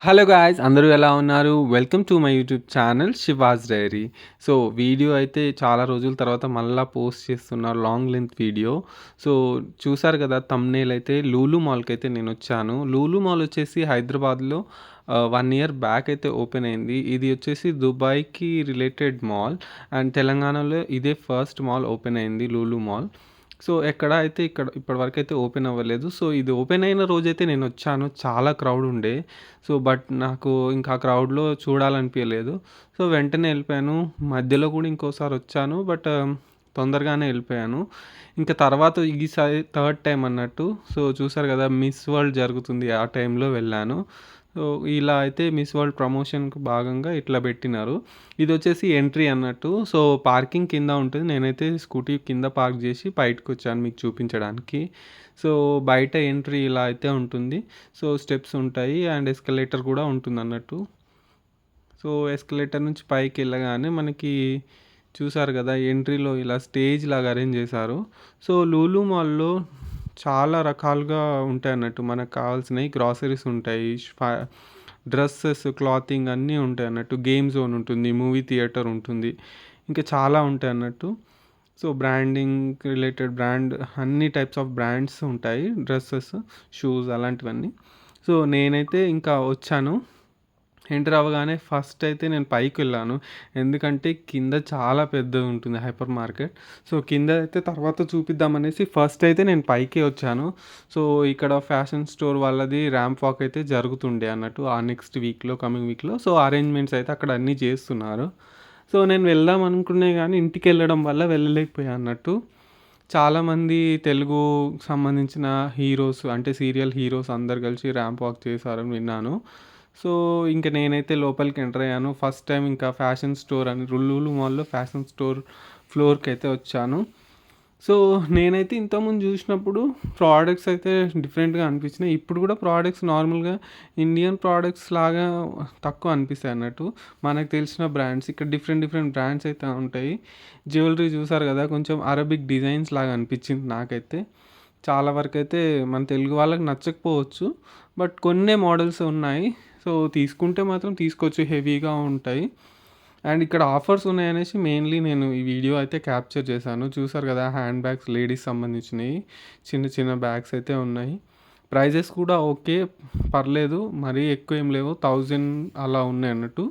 Hello guys! అందరూ ఎలా ఉన్నారు? Welcome to my YouTube channel 'Shiva's diary'. So, video అయితే చాలా రోజుల తర్వాత మళ్ళా పోస్ట్ చేస్తున్నా లాంగ్ లెంత్ వీడియో. సో, చూసారు కదా థంబ్‌నెయిల్ అయితే లూలు మాల్‌కైతే నేనొచ్చాను. లూలు మాల్ వచ్చేసి హైదరాబాద్‌లో 1 ఇయర్ బ్యాక్ అయితే ఓపెన్ అయింది. ఇది వచ్చేసి దుబాయ్‌కి రిలేటెడ్ మాల్ అండ్ తెలంగాణలో ఇదే ఫస్ట్ మాల్ ఓపెన్ అయింది లూలు మాల్. సో, ఎక్కడ అయితే ఇప్పటివరకైతే ఓపెన్ అవ్వలేదు. సో, ఇది ఓపెన్ అయిన రోజైతే నేనొచ్చాను. చాలా క్రౌడ్ ఉండే. సో, బట్ నాకు ఇంకా ఆ క్రౌడ్‌లో చూడాలనిపియలేదు. సో, వెంటనే ఎళ్ళిపోయాను. మధ్యలో కూడా ఇంకోసారొచ్చాను. బట్ తొందరగానే ఎళ్ళిపోయాను. ఇంకా తర్వాత ఈసారి థర్డ్ టైమ్ అన్నట్టు. సో, చూసారు కదా మిస్ వరల్డ్ జరుగుతుంది. ఆ టైంలో వెళ్ళాను. సో, ఇలా అయితే మిస్ వరల్డ్ ప్రమోషన్‌కి భాగంగా ఇట్లా పెట్టినారు. ఇదొచ్చేసి ఎంట్రీ అన్నట్టు. సో, పార్కింగ్ కింద ఉంటుంది. నేనైతే స్కూటీ కింద పార్క్ చేసి బయటకొచ్చాను మీకు చూపించడానికి. సో, బయట ఎంట్రీ ఇలా అయితే ఉంటుంది. సో, స్టెప్స్ ఉంటాయి అండ్ ఎస్కలేటర్ కూడా ఉంటుందన్నట్టు. సో, ఎస్కలేటర్ నుంచి పైకెళ్ళగానే మనకి చూసారు కదా ఎంట్రీలో ఇలా స్టేజ్ లాగా అరేంజ్ చేశారు. సో, లూలు మాల్‌లో చాలా రకాలుగా ఉంటాయన్నట్టు. మనకు కావాల్సినయి గ్రాసరీస్ ఉంటాయి. డ్రెసెస్, క్లాతింగ్ అన్నీ ఉంటాయన్నట్టు. గేమ్ జోన్ ఉంటుంది. మూవీ థియేటర్ ఉంటుంది. ఇంకా చాలా ఉంటాయన్నట్టు. సో, బ్రాండింగ్ రిలేటెడ్ అన్ని టైప్స్ ఆఫ్ బ్రాండ్స్ ఉంటాయి. డ్రెసెస్, షూస్ అలాంటివన్నీ. సో, నేనైతే ఇంకా వచ్చాను. ఎంటర్ అవ్వగానే ఫస్ట్ అయితే నేను పైకెళ్ళాను. ఎందుకంటే కింద చాలా పెద్దగుంటుంది హైపర్ మార్కెట్. సో, కింద అయితే తర్వాత చూపిద్దామనేసి ఫస్ట్ అయితే నేను పైకే వచ్చాను. సో, ఇక్కడ ఫ్యాషన్ స్టోర్ వాళ్ళది ర్యాంప్ వాక్ అయితే జరుగుతుండే అన్నట్టు ఆ నెక్స్ట్ వీక్‌లో, కమింగ్ వీక్‌లో. సో, అరేంజ్‌మెంట్స్ అయితే అక్కడ అన్నీ చేస్తున్నారు. సో, నేను వెళ్దాం అనుకునే గానీ ఇంటికెళ్ళడం వల్ల వెళ్ళలేకపోయా అన్నట్టు. చాలామంది తెలుగు సంబంధించిన హీరోస్ అంటే సీరియల్ హీరోస్ అందరూ కలిసి ర్యాంప్ వాక్ చేశారని విన్నాను. సో, ఇంక నేనైతే లోపలికి ఎంటర్ అయ్యాను. ఫస్ట్ టైమ్ ఇంకా ఫ్యాషన్ స్టోర్ అని లూలు మాల్‌లో ఫ్యాషన్ స్టోర్ ఫ్లోర్‌కైతే వచ్చాను. సో, నేనైతే ఇంతకుముందు చూసినప్పుడు ప్రొడక్ట్స్ అయితే డిఫరెంట్‌గా అనిపించినాయి. ఇప్పుడు కూడా ప్రొడక్ట్స్ నార్మల్‌గా ఇండియన్ ప్రొడక్ట్స్ లాగా తక్కువ అనిపిస్తాయి అన్నట్టు. మనకు తెలిసిన బ్రాండ్స్ ఇక్కడ డిఫరెంట్ డిఫరెంట్ బ్రాండ్స్ అయితే ఉంటాయి. జ్యువెలరీ చూసారు కదా కొంచెం అరబిక్ డిజైన్స్ లాగా అనిపించింది నాకైతే. చాలా వరకైతే మన తెలుగు వాళ్ళకి నచ్చకపోవచ్చు. బట్ కొన్నే మోడల్స్ ఉన్నాయి. సో, తీసుకుంటే మాత్రం తీసుకోవచ్చు హెవీగా ఉంటాయి. అండ్ ఇక్కడ ఆఫర్స్ ఉన్నాయనేసి మెయిన్‌లీ నేను ఈ వీడియో అయితే క్యాప్చర్ చేశాను. చూసారు కదా హ్యాండ్ బ్యాగ్స్ లేడీస్ సంబంధించినయి. చిన్న చిన్న బ్యాగ్స్ అయితే ఉన్నాయి. ప్రైజెస్ కూడా ఓకే. పర్లేదు. మరీ ఎక్కువ ఏం లేవు. 1000 అలా ఉన్నాయన్నట్టు.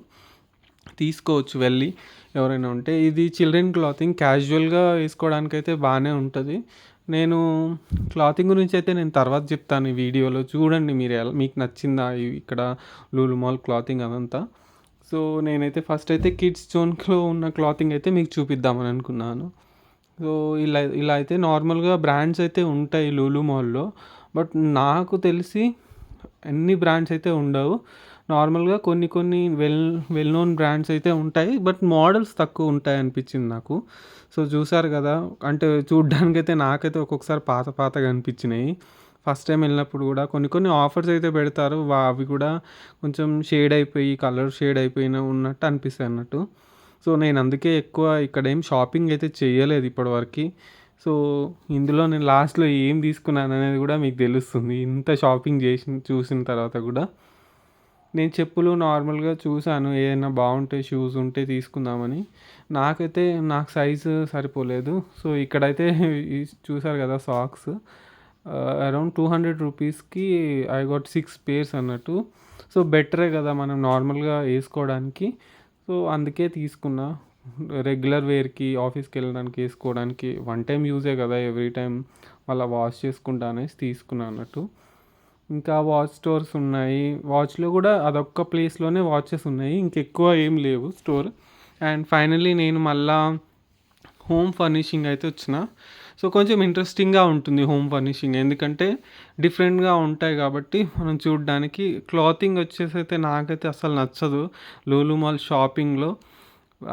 తీసుకోవచ్చు వెళ్ళి ఎవరైనా ఉంటే. ఇది చిల్డ్రన్ క్లాతింగ్ క్యాజువల్‌గా ఏసుకోవడానికైతే బానే ఉంటది. నేను క్లాతింగ్ గురించయితే నేను తర్వాత చెప్తాను ఈ వీడియోలో. చూడండి మీరు మీకు నచ్చిందా ఇక్కడ లూలు మాల్ క్లాతింగ్ అదంతా. సో, నేనైతే ఫస్ట్ అయితే కిడ్స్ జోన్‌లో ఉన్న క్లాతింగ్ అయితే మీకు చూపిద్దామని అనుకున్నాను. సో, ఇలా ఇలా అయితే నార్మల్‌గా బ్రాండ్స్ అయితే ఉంటాయి లూలు మాల్‌లో. బట్ నాకు తెలిసి అన్ని బ్రాండ్స్ అయితే ఉండవు. నార్మల్‌గా కొన్ని కొన్ని వెల్ నోన్ బ్రాండ్స్ అయితే ఉంటాయి. బట్ మోడల్స్ తక్కువ ఉంటాయి అనిపించింది నాకు. సో, చూసారు కదా! అంటే చూడ్డానికైతే నాకైతే ఒక్కొక్కసారి పాత పాతగా అనిపించినాయి. ఫస్ట్ టైమ్ వెళ్ళినప్పుడు కూడా కొన్ని కొన్ని ఆఫర్స్ అయితే పెడతారు. అవి కూడా కొంచెం షేడ్ అయిపోయి కలర్ షేడ్ అయిపోయిన ఉన్నట్టు అనిపిస్తాయి అన్నట్టు. సో, నేను అందుకే ఎక్కువ ఇక్కడేం షాపింగ్ అయితే చేయలేదు ఇప్పటివరకి. సో, ఇందులో నేను లాస్ట్‌లో ఏం తీసుకున్నాననేది కూడా మీకు తెలుస్తుంది. ఇంత షాపింగ్ చూసిన తర్వాత కూడా. నేను చెప్పులు నార్మల్‌గా చూసాను. ఏదైనా బావుంటే షూస్ ఉంటే తీసుకుందామని. నాకైతే నాకు సైజు సరిపోలేదు. సో, ఇక్కడైతే చూసారు కదా సాక్స్ అరౌండ్ 200 రూపీస్‌కి ఐ గాట్ 6 పేర్స్ అన్నట్టు. సో, బెటరే కదా మనం నార్మల్‌గా ఏసుకోవడానికి. సో, అందుకే తీసుకున్నా. రెగ్యులర్ వేర్‌కి ఆఫీస్‌కెళ్ళడానికి ఏసుకోవడానికి వన్ టైమ్ యూజే కదా! ఎవ్రీ టైమ్ మళ్ళా వాష్ చేసుకుంటా అనేసి తీసుకున్నా అన్నట్టు. ఇంకా వాచ్ స్టోర్స్ ఉన్నాయి. వాచ్‌లో గూడా అదొక్క ప్లేస్‌లోనే వాచెస్ ఉన్నాయి. ఇంకెక్కువ ఏం లేవు స్టోర్. అండ్ ఫైనల్లీ నేను మళ్ళా హోమ్ ఫర్నిషింగ్ అయితే వచ్చిన. సో, కొంచెం ఇంట్రెస్టింగ్‌గా ఉంటుంది హోమ్ ఫర్నిషింగ్. ఎందుకంటే డిఫరెంట్‌గా ఉంటాయి కాబట్టి మనం చూడ్డానికి. క్లాతింగ్ వచ్చేసైతే నాకైతే అస్సలు నచ్చదు. లూలు మాల్ షాపింగ్‌లో.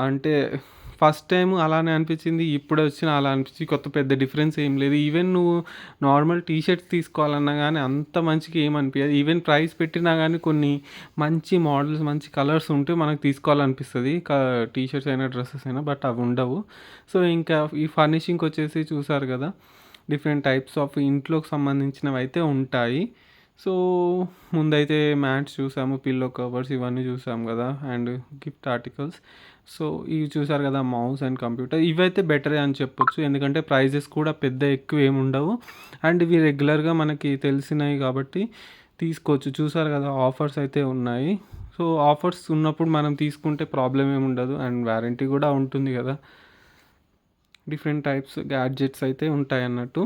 అంటే ఫస్ట్ టైమ్ అలానే అనిపించింది. ఇప్పుడొచ్చినా అలా అనిపించి పెద్ద డిఫరెన్స్ ఏం లేదు. ఈవెన్ నువ్వు నార్మల్ టీ షర్ట్స్ తీసుకోవాలన్నా గానీ అంత మంచిగా ఏమి అనిపియదు. ఈవెన్ ప్రైస్ పెట్టినా గానీ కొన్ని మంచి మోడల్స్, మంచి కలర్స్ ఉంటే మనకు తీసుకోవాలనిపిస్తది. టీ షర్ట్స్ అయినా, డ్రెసెస్ అయినా. బట్ అవి ఉండవు. సో, ఇంకా ఈ ఫర్నిషింగ్‌కొచ్చేసి చూసారు గదా! డిఫరెంట్ టైప్స్ ఆఫ్ ఇంట్లోకి సంబంధించినవైతే ఉంటాయి. సో, ముందైతే మ్యాట్స్ చూసాము, పిల్లో కవర్స్ ఇవన్నీ చూసాం గదా! And gift articles. సో, ఇవి చూసారు గదా! Mouse and computer. ఇవైతే బెటరే అని చెప్పొచ్చు. ఎందుకంటే ప్రైజెస్ కూడా పెద్ద ఎక్కువేముండవు. అండ్ ఇవి రెగ్యులర్‌గా మనకి తెలిసినయి కాబట్టి తీసుకోవచ్చు. చూసారు గదా! ఆఫర్స్ అయితే ఉన్నాయి. సో, ఆఫర్స్ ఉన్నప్పుడు మనం తీసుకుంటే ప్రాబ్లమ్ ఏముండదు. అండ్ వారంటీ గూడా ఉంటుంది గదా! డిఫరెంట్ టైప్స్ గ్యాడ్జెట్స్ అయితే ఉంటాయన్నట్టు.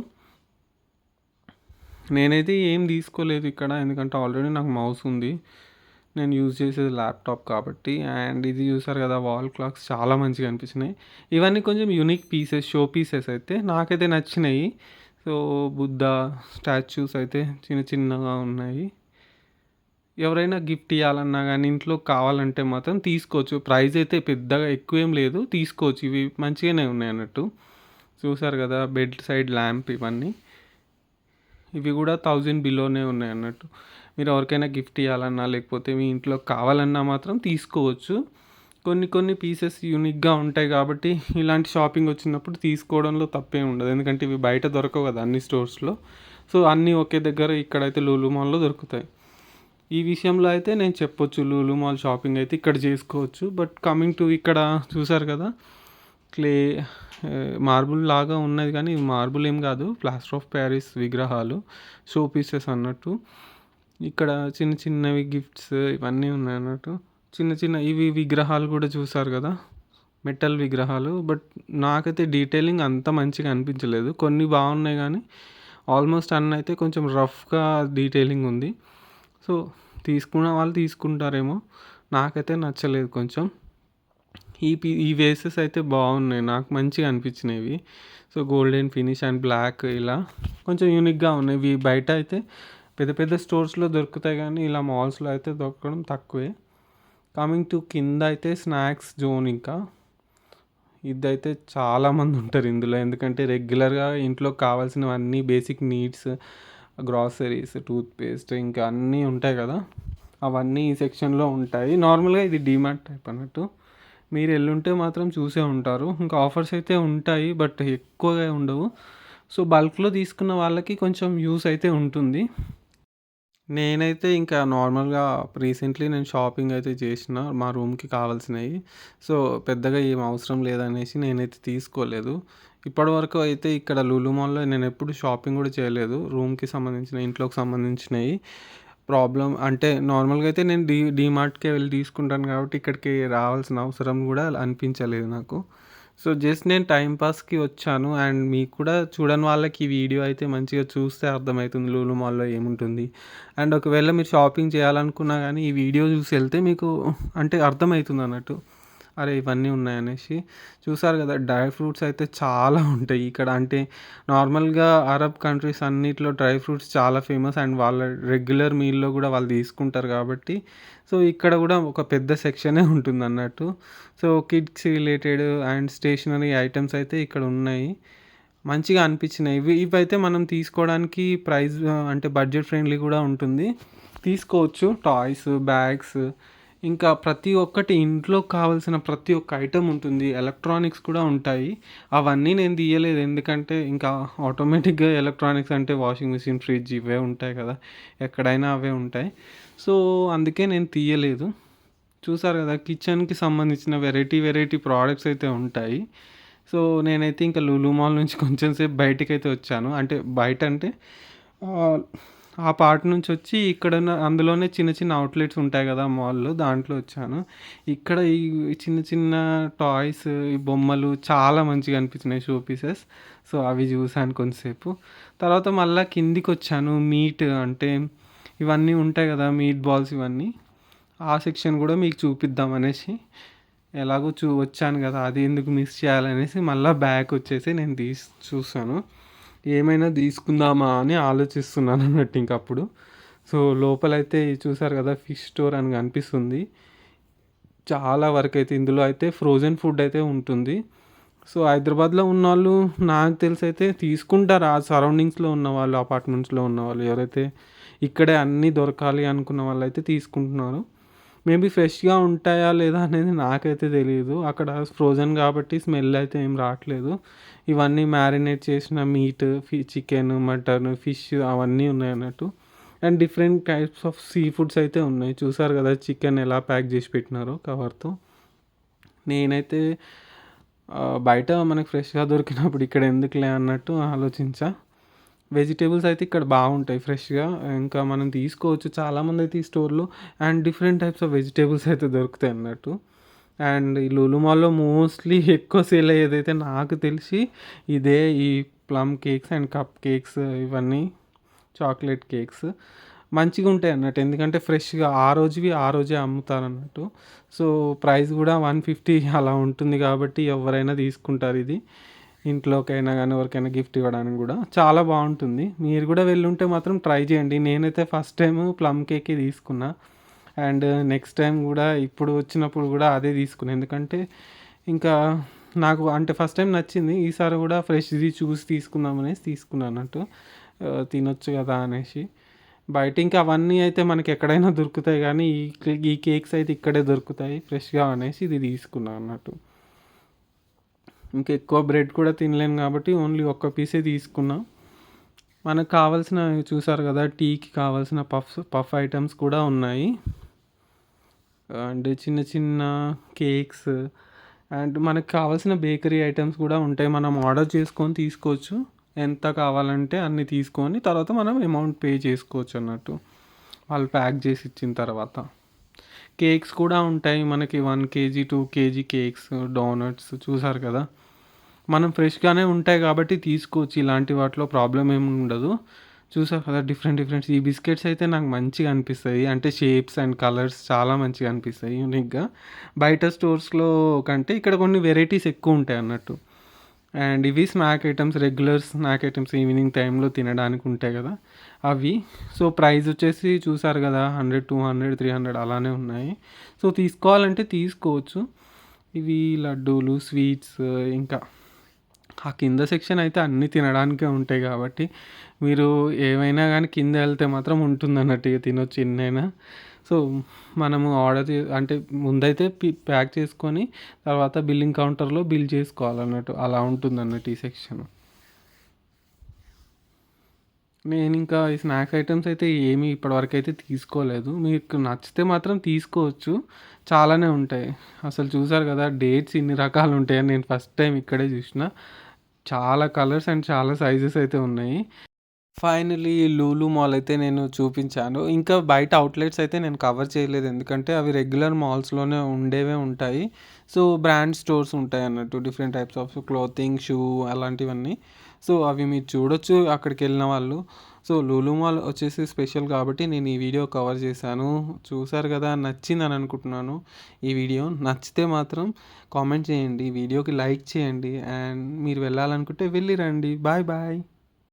నేనైతే ఏం తీసుకోలేదు ఇక్కడ. ఎందుకంటే ఆల్రెడీ నాకు మౌస్ ఉంది. నేను యూజ్ చేసేది ల్యాప్‌టాప్ కాబట్టి. అండ్ ఇది చూసారు కదా! వాల్ క్లాక్స్ చాలా మంచిగా అనిపించినాయి. ఇవన్నీ కొంచెం యూనిక్ పీసెస్, షో పీసెస్ అయితే నాకైతే నచ్చినాయి. సో, బుద్ధ స్టాచ్యూస్ అయితే చిన్న చిన్నగా ఉన్నాయి. ఎవరైనా గిఫ్ట్ ఇయ్యాలన్నా గానీ, ఇంట్లో కావాలంటే మాత్రం తీసుకోవచ్చు. ప్రైస్ అయితే పెద్దగా ఎక్కువేం లేదు. తీసుకోవచ్చు. ఇవి మంచిగానే ఉన్నాయన్నట్టు. చూసారు కదా! బెడ్ సైడ్ ల్యాంప్ ఇవన్నీ. ఇవి కూడా 1000 బిలోనే ఉన్నాయన్నట్టు. మీరు ఎవరికైనా గిఫ్ట్ ఇయ్యాలన్నా, లేకపోతే మీ ఇంట్లో కావాలన్నా మాత్రం తీసుకోవచ్చు. కొన్ని కొన్ని పీసెస్ యూనిక్‌గా ఉంటాయి కాబట్టి, ఇలాంటి షాపింగ్ వచ్చినప్పుడు తీసుకోవడంలో తప్పేం ఉండదు. ఎందుకంటే ఇవి బయట దొరకవు కదా అన్ని స్టోర్స్‌లో. సో, అన్నీ ఒకే దగ్గర ఇక్కడైతే లూలు మాల్‌లో దొరుకుతాయి. ఈ విషయంలో అయితే నేను చెప్పొచ్చు, లూలు మాల్ షాపింగ్ అయితే ఇక్కడ చేసుకోవచ్చు. బట్ కమింగ్ టు ఇక్కడ చూసారు కదా! క్లే మార్బుల్ లాగా ఉన్నది కానీ ఇవి మార్బుల్ ఏం కాదు. ప్లాస్టర్ ఆఫ్ ప్యారిస్ విగ్రహాలు, షో పీసెస్ అన్నట్టు. ఇక్కడ చిన్న చిన్నవి గిఫ్ట్స్ ఇవన్నీ ఉన్నాయన్నట్టు. చిన్న చిన్న ఇవి విగ్రహాలు కూడా చూసారు కదా! మెటల్ విగ్రహాలు. బట్ నాకైతే డీటెయిలింగ్ అంత మంచిగా అనిపించలేదు. కొన్ని బాగున్నాయి కానీ ఆల్మోస్ట్ అన్నీ అయితే కొంచెం రఫ్‌గా డీటెయిలింగ్ ఉంది. సో, తీసుకున్న వాళ్ళు తీసుకుంటారేమో. నాకైతే నచ్చలేదు కొంచెం. ఈ వేసెస్ అయితే బాగున్నాయి. నాకు మంచిగా అనిపించినాయి ఇవి. So, golden finish and black ఇలా కొంచెం యూనిక్‌గా ఉన్నాయి. ఇవి బయట అయితే పెద్ద పెద్ద స్టోర్స్‌లో దొరుకుతాయి కానీ ఇలా మాల్స్‌లో అయితే దొరకడం తక్కువే. కమింగ్ టు కింద అయితే స్నాక్స్ జోన్ ఇంకా. ఇదైతే చాలామంది ఉంటారు ఇందులో. ఎందుకంటే రెగ్యులర్‌గా ఇంట్లో కావాల్సినవన్నీ బేసిక్ నీడ్స్, గ్రాసరీస్, టూత్‌పేస్ట్ ఇంకా అన్నీ ఉంటాయి కదా! అవన్నీ ఈ సెక్షన్‌లో ఉంటాయి. నార్మల్‌గా ఇది డీమార్ట్ టైప్ అన్నట్టు. మీరు ఎళ్ళుంటే మాత్రం చూసే ఉంటారు. ఇంకా ఆఫర్స్ అయితే ఉంటాయి. బట్ ఎక్కువగా ఉండవు. సో, బల్క్‌లో తీసుకున్న వాళ్ళకి కొంచెం యూజ్ అయితే ఉంటుంది. నేనైతే ఇంకా నార్మల్‌గా రీసెంట్‌లీ నేను షాపింగ్ అయితే చేసిన మా రూమ్‌కి కావాల్సినయి. సో, పెద్దగా ఏం అవసరం లేదనేసి నేనైతే తీసుకోలేదు. ఇప్పటివరకు అయితే ఇక్కడ లులు మాల్‌లో నేనెప్పుడు షాపింగ్ గూడా చేయలేదు. రూమ్‌కి సంబంధించిన, ఇంట్లోకి సంబంధించినయి. ప్రాబ్లమ్ అంటే నార్మల్‌గా అయితే నేను డీమార్ట్‌కే వెళ్లి తీసుకుంటాను కాబట్టి ఇక్కడికి రావాల్సిన అవసరం గూడా అనిపించలేదు నాకు. సో, జస్ట్ నేను టైమ్ పాస్‌కి వచ్చాను. అండ్ మీకు కూడా చూడని వాళ్ళకి ఈ వీడియో అయితే మంచిగా చూస్తే అర్థమైతుంది లులు మాల్‌లో ఏముంటుంది. అండ్ ఒకవేళ మీరు షాపింగ్ చేయాలనుకున్నా గానీ ఈ వీడియో చూసి ఎళ్తే మీకు అంటే అర్థమైతుందన్నట్టు. అరే! ఇవన్నీ ఉన్నాయనేసి. చూసారు గదా! డ్రై ఫ్రూట్స్ అయితే చాలా ఉంటాయి ఇక్కడ. అంటే నార్మల్‌గా అరబ్ కంట్రీస్ అన్నిట్లో డ్రై ఫ్రూట్స్ చాలా ఫేమస్. అండ్ వాళ్ళ రెగ్యులర్ మీల్‌లో గూడా వాళ్ళు తీసుకుంటారు కాబట్టి, సో, ఇక్కడ గూడా ఒక పెద్ద సెక్షనే ఉంటుందన్నట్టు. So, kids related and stationery items అయితే ఇక్కడ ఉన్నాయి. మంచిగా అనిపించినాయి. ఇవైతే మనం తీసుకోవడానికి ప్రైస్ అంటే బడ్జెట్ ఫ్రెండ్లీ గూడా ఉంటుంది. తీసుకోవచ్చు. టాయ్స్, బ్యాగ్స్ ఇంకా ప్రతి ఒక్కటి ఇంట్లో కావాల్సిన ప్రతి ఒక్క ఐటెమ్ ఉంటుంది. ఎలక్ట్రానిక్స్ కూడా ఉంటాయి. అవన్నీ నేను తీయలేదు. ఎందుకంటే ఇంకా ఆటోమేటిక్‌గా ఎలక్ట్రానిక్స్ అంటే వాషింగ్ మిషన్, ఫ్రిడ్జ్ ఇవే ఉంటాయి కదా! ఎక్కడైనా అవే ఉంటాయి. సో, అందుకే నేను తీయలేదు. చూసారు కదా! కిచెన్‌కి సంబంధించిన వెరైటీ వెరైటీ ప్రొడక్ట్స్ అయితే ఉంటాయి. సో, నేనైతే ఇంకా లులు మాల్ నుంచి కొంచెం సేపు బయటికైతే వచ్చాను. అంటే బయటంటే ఆహ్, ఆ పార్ట్ నుంచొచ్చి ఇక్కడున్న అందులోనే చిన్న చిన్న అవుట్‌లెట్స్ ఉంటాయి గదా! మాల్‌లో దాంట్లో వచ్చాను. ఇక్కడ ఈ చిన్న చిన్న టాయ్స్, ఈ బొమ్మలు చాలా మంచిగా అనిపించినాయి షో పీసెస్. సో, అవి చూసాను కొంతసేపు. తర్వాత మళ్ళా కిందికొచ్చాను. మీట్ అంటే ఇవన్నీ ఉంటాయి గదా! మీట్ బాల్స్ ఇవన్నీ. ఆ సెక్షన్ గూడా మీకు చూపిద్దామనేసి ఎలాగో వచ్చాను గదా! అది ఎందుకు మిస్ చేయాలనేసి మళ్ళా బ్యాకొచ్చేసి నేను చూసాను. ఏమైనా తీసుకుందామా అని ఆలోచిస్తున్నానన్నట్టు ఇంకప్పుడు. సో, లోపలైతే చూసారు గదా! ఫిష్ స్టోర్ అని కనిపిస్తుంది. చాలా వరకైతే ఇందులో అయితే ఫ్రోజెన్ ఫుడ్ అయితే ఉంటుంది. సో, హైదరాబాద్‌లో ఉన్నోళ్ళు నాకు తెలిసైతే తీసుకుంటారు. ఆ సరౌండింగ్స్‌లో ఉన్నవాళ్ళు, అపార్ట్మెంట్స్‌లో ఉన్నవాళ్ళు ఎవరైతే ఇక్కడే అన్నీ దొరకాలి అనుకున్న వాళ్ళైతే తీసుకుంటున్నారు. మేబీ ఫ్రెష్‌గా ఉంటాయా లేదా అనేది నాకైతే తెలీదు. అక్కడ ఫ్రోజన్ కాబట్టి స్మెల్ అయితే ఏం రాట్లేదు. ఇవన్నీ మ్యారినేట్ చేసిన మీట్, చికెన్, మటన్, ఫిష్ అవన్నీ ఉన్నాయన్నట్టు. And different types of sea foods అయితే ఉన్నాయి. చూసారు కదా చికెన్ ఎలా ప్యాక్ చేసి పెట్టినారో కవర్తో. నేనైతే బయట మనకు ఫ్రెష్గా దొరికినప్పుడు ఇక్కడ ఎందుకులే అన్నట్టు ఆలోచించా. వెజిటేబుల్స్ అయితే ఇక్కడ బాగుంటాయి ఫ్రెష్గా, ఇంకా మనం తీసుకోవచ్చు. చాలామంది అయితే ఈ స్టోర్లో and different types of vegetables అయితే దొరుకుతాయి అన్నట్టు. అండ్ ఈ లులు మాల్‌లో మోస్ట్లీ ఎక్కువ సేల్ అయ్యేదైతే నాకు తెలిసి ఇదే, ఈ plum cakes and cup cakes, ఇవన్నీ చాక్లెట్ కేక్స్ మంచిగుంటాయి అన్నట్టు. ఎందుకంటే ఫ్రెష్‌గా ఆ రోజువి ఆ రోజే అమ్ముతారన్నట్టు. సో, ప్రైస్ కూడా 150 అలా ఉంటుంది కాబట్టి ఎవరైనా తీసుకుంటారు ఇది. ఇంట్లోకైనా గానీ ఎవరికైనా గిఫ్ట్ ఇవ్వడానికి కూడా చాలా బాగుంటుంది. మీరు కూడా వెళ్ళుంటే మాత్రం ట్రై చేయండి. నేనైతే ఫస్ట్ టైము ప్లమ్ కేకే తీసుకున్నా. అండ్ నెక్స్ట్ టైం కూడా ఇప్పుడు వచ్చినప్పుడు కూడా అదే తీసుకున్నా. ఎందుకంటే ఇంకా నాకు అంటే ఫస్ట్ టైం నచ్చింది. ఈసారి కూడా ఫ్రెష్‌ది చూసి తీసుకుందాం అనేసి తీసుకున్నా అన్నట్టు. తినొచ్చు కదా అనేసి. బయట ఇంకా అవన్నీ అయితే మనకి ఎక్కడైనా దొరుకుతాయి కానీ ఈ కేక్స్ అయితే ఇక్కడే దొరుకుతాయి ఫ్రెష్‌గా అనేసి ఇది తీసుకున్నా అన్నట్టు. ఇంకా ఎక్కువ బ్రెడ్ కూడా తినలేను కాబట్టి ఓన్లీ ఒక్క పీసే తీసుకున్నా. మనకు కావాల్సినవి చూసారు కదా, టీకి కావాల్సిన పఫ్ ఐటమ్స్ కూడా ఉన్నాయి. అండ్ చిన్న చిన్న కేక్స్ అండ్ మనకు కావాల్సిన బేకరీ ఐటమ్స్ కూడా ఉంటాయి. మనం ఆర్డర్ చేసుకొని తీసుకోవచ్చు. ఎంత కావాలంటే అన్ని తీసుకొని తర్వాత మనం అమౌంట్ పే చేసుకోవచ్చు అన్నట్టు, వాళ్ళు ప్యాక్ చేసి ఇచ్చిన తర్వాత. కేక్స్ కూడా ఉంటాయి మనకి 1 కేజీ 2 కేజీ కేక్స్, డోనట్స్ చూసారు కదా. మనం ఫ్రెష్గానే ఉంటాయి కాబట్టి తీసుకోవచ్చు. ఇలాంటి వాటిలో ప్రాబ్లం ఏమి ఉండదు. చూసారు కదా డిఫరెంట్ ఈ బిస్కెట్స్ అయితే నాకు మంచిగా అనిపిస్తాయి. అంటే షేప్స్ అండ్ కలర్స్ చాలా మంచిగా అనిపిస్తాయి యూనిక్గా. బయట స్టోర్స్లో కంటే ఇక్కడ కొన్ని వెరైటీస్ ఎక్కువ ఉంటాయి అన్నట్టు. అండ్ ఇవి రెగ్యులర్ స్నాక్ ఐటమ్స్ ఈవినింగ్ టైంలో తినడానికి ఉంటాయి కదా అవి. సో ప్రైస్ వచ్చేసి చూసారు కదా 100, 200, 300 అలానే ఉన్నాయి. సో తీసుకోవాలంటే తీసుకోవచ్చు. ఇవి లడ్డూలు, స్వీట్స్, ఇంకా ఆ కింద సెక్షన్ అయితే అన్నీ తినడానికే ఉంటాయి కాబట్టి మీరు ఏమైనా కానీ కింద వెళ్తే మాత్రం ఉంటుందన్నట్టు, ఇక తినొచ్చు ఎన్నైనా. సో మనము ఆర్డర్ అంటే ముందైతే ప్యాక్ చేసుకొని తర్వాత బిల్లింగ్ కౌంటర్లో బిల్ చేసుకోవాలన్నట్టు, అలా ఉంటుందన్నట్టు ఈ సెక్షన్. నేను ఇంకా ఈ స్నాక్స్ ఐటమ్స్ అయితే ఏమీ ఇప్పటివరకు అయితే తీసుకోలేదు. మీకు నచ్చితే మాత్రం తీసుకోవచ్చు. చాలానే ఉంటాయి. అసలు చూసారు కదా డేట్స్ ఇన్ని రకాలు ఉంటాయని నేను ఫస్ట్ టైం ఇక్కడే చూసిన. చాలా కలర్స్ అండ్ చాలా సైజెస్ అయితే ఉన్నాయి. ఫైనలీ లూలు మాల్ అయితే నేను చూపించాను. ఇంకా బయట అవుట్లెట్స్ అయితే నేను కవర్ చేయలేదు. ఎందుకంటే అవి రెగ్యులర్ మాల్స్‌లోనే ఉండేవే ఉంటాయి. సో బ్రాండ్ స్టోర్స్ ఉంటాయి అన్నట్టు. Different types of clothing, shoe అలాంటివన్నీ. సో అవి మీరు చూడొచ్చు అక్కడికెళ్ళిన వాళ్ళు. సో లూలు మాల్ వచ్చేసి స్పెషల్ కాబట్టి నేను ఈ వీడియో కవర్ చేశాను. చూసారు కదా, నచ్చిందని అనుకుంటున్నాను ఈ వీడియో. నచ్చితే మాత్రం కామెంట్ చేయండి. వీడియోకి లైక్ చేయండి. అండ్ మీరు వెళ్ళాలనుకుంటే వెళ్ళి రండి. Bye bye.